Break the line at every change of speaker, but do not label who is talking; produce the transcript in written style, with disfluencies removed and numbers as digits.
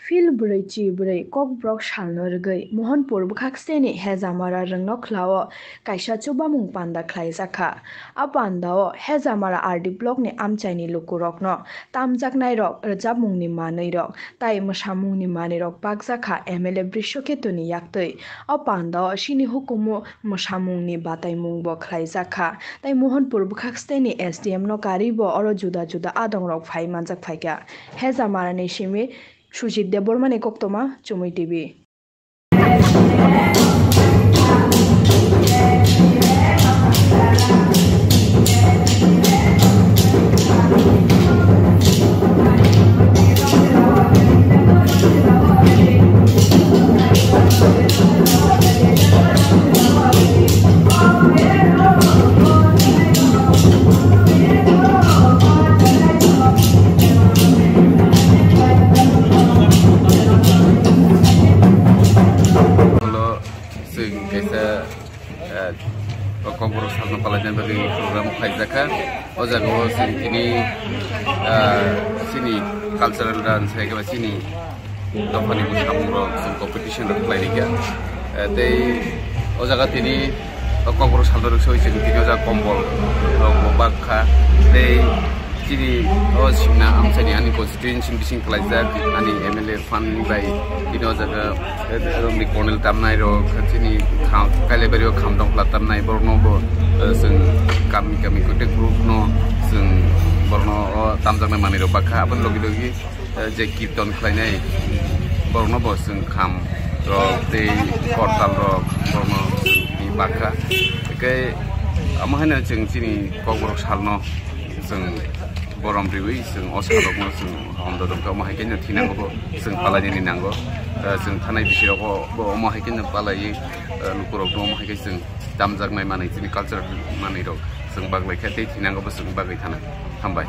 Fil brai chi brai kok brok shalno rgai Mohanpur bukhak steni hezamara rangno khlao kaisa chubamung panda khlaijaka a pandao hezamara RD block ni amchaini lukurokno tamjaknai rok rajabmungni manei rok tai msamungni manei rok bakjaka MLA Brishoketu ni yaktui a pandao sini hukumu msamungni bataimung bo khlaijaka tai Mohanpur bukhak steni SDM no karibo oro juda juda adong rok phai manjak phaikya hezamara ni simi Sujit Debormani Koktoma, Chumui TV.
Kongur salno palajan bagi program Kaizaka ojago ini sini cultural dance hai ke sini company ku samuro competition ro play dia tei ojaga tini kongur salno ro soi sini tini ojaga kombol ro bakha tei sini simna amsani ani constituency bising Kaizak ani MLA fan bai tini ojaga romni cornel tamnai ro sini kailebari khamdong platam nai borno bo sing kami kote group no sing borno tamjang mani ro bakha apan logi logi je kirtan khlainai borno bo sing kham ro te kortal ro borno ni bakha ke amahana sing sini kogrok salno sing borom riwi sing osarok no sing hamdo dom ka mahaiken thinango bo sing palani ni nango sing thanai bisiroko bo mahaiken palai lukurok no mahaiken sing damjak mai manai sini culture manai rok sing baglai khatei thinango bo sing bagai thana hambai